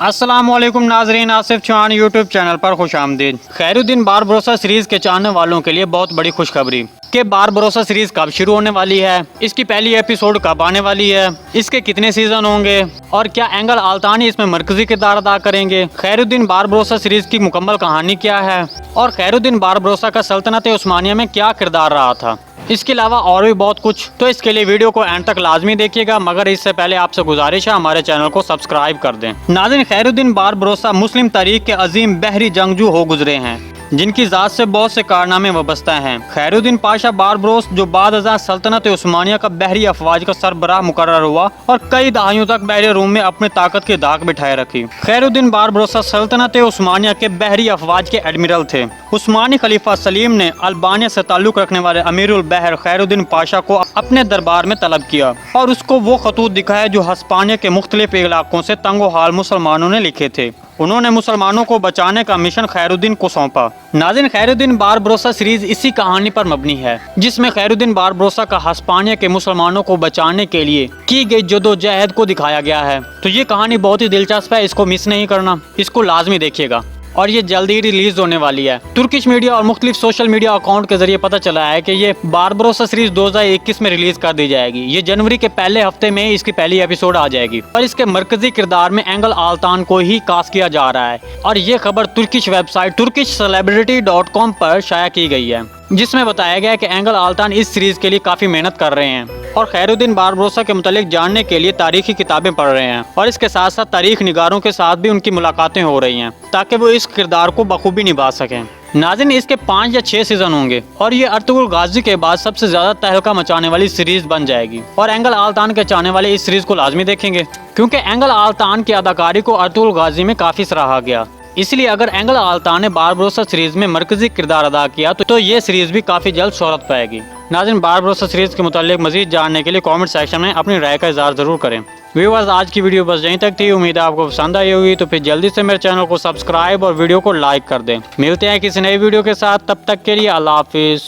अस्सलामुअलैकुम नाजरीन, Asif Chauhan YouTube channel पर खुश आमदीद। खैरुद्दीन बारबरोसा सीरीज के चाहने वालों के लिए बहुत बड़ी खुशखबरी कि बारबरोसा सीरीज कब शुरू होने वाली है, इसकी पहली एपिसोड कब आने वाली है, इसके कितने सीजन होंगे और क्या एंगल आल्तानी इसमें मरकजी किरदार अदा करेंगे, खैरुद्दीन बारबरोसा सीरीज की मुकम्मल कहानी क्या है और खैरुद्दीन बारबरोसा का सल्तनत उस्मानिया में क्या किरदार रहा था, इसके अलावा और भी बहुत कुछ। तो इसके लिए वीडियो को एंड तक लाजमी देखिएगा, मगर इससे पहले आपसे गुजारिश है हमारे चैनल को सब्सक्राइब कर दें। नाज़रीन, खैरुद्दीन बारबरोसा मुस्लिम तारीख के अजीम बहरी जंगजू हो गुजरे हैं जिनकी ज़ात से बहुत से कारनामे वाबस्ता हैं। खैरुद्दीन पाशा बारबरोस जो बाद अज़ा सल्तनत उस्मानिया का बहरी अफवाज का सरबराह मुकर्रर हुआ और कई दहाइयों तक बहरी रूम में अपनी ताकत की दाग बिठाए रखी। खैरुद्दीन बारबरोसा सल्तनत उस्मानिया के बहरी अफवाज के एडमिरल थे। उस्मानी खलीफा सलीम ने अल्बानिया से ताल्लुक रखने वाले अमीरुल बहर खैरुद्दीन पाशा को अपने दरबार में तलब किया और उसको वो खतूत दिखाए जो हस्पानिया के मुख्तलिफ इलाकों से तंगो हाल मुसलमानों ने लिखे थे। उन्होंने मुसलमानों को बचाने का मिशन खैरुद्दीन को सौंपा। नाज़रीन, खैरुद्दीन बारबरोसा सीरीज इसी कहानी पर मबनी है जिसमें खैरुद्दीन बारबरोसा का हस्पानिया के मुसलमानों को बचाने के लिए की गई जदोजहद को दिखाया गया है। तो ये कहानी बहुत ही दिलचस्प है, इसको मिस नहीं करना, इसको लाजमी देखिएगा और ये जल्दी ही रिलीज होने वाली है। तुर्किश मीडिया और मुख्तलिफ सोशल मीडिया अकाउंट के जरिए पता चला है कि ये बारबरोसा सीरीज 2021 में रिलीज कर दी जाएगी। ये जनवरी के पहले हफ्ते में इसकी पहली एपिसोड आ जाएगी और इसके मरकजी किरदार में एंगल आल्तान को ही कास्ट किया जा रहा है और ये खबर तुर्किश वेबसाइट turkishcelebrity.com पर शाया की गई है, जिसमें बताया गया है कि एंगल आल्तान इस सीरीज के लिए काफी मेहनत कर रहे हैं और खैरुद्दीन बारबरोसा के मुतालिक जानने के लिए तारीखी किताबें पढ़ रहे हैं और इसके साथ साथ तारीख निगारों के साथ भी उनकी मुलाकातें हो रही हैं ताकि वो इस किरदार को बखूबी निभा सकें। नाज़रीन, इसके 5 या 6 सीजन होंगे और ये अर्तुगरुल गाजी के बाद सबसे ज्यादा तहलका मचाने वाली सीरीज बन जाएगी और एंगल आल्तान के चाहने वाले इस सीरीज को लाजमी देखेंगे क्योंकि एंगल आल्तान की अदाकारी को अर्तुगरुल गाजी में काफी सराहा गया। इसलिए अगर एंगल आल्तान ने बारबरोसा सीरीज में मरकजी किरदार अदा किया तो ये सीरीज भी काफी जल्द शोहरत पाएगी। नाज़रीन, बारबरोसा सीरीज के मुतालिक मजीद जानने के लिए कमेंट सेक्शन में अपनी राय का इज़हार जरूर करें। व्यूअर्स, आज की वीडियो बस यहीं तक थी। उम्मीद है आपको पसंद आई होगी, तो फिर जल्दी से मेरे चैनल को सब्सक्राइब और वीडियो को लाइक कर दें। मिलते हैं किसी नई वीडियो के साथ, तब तक के लिए अल्लाह हाफिज़।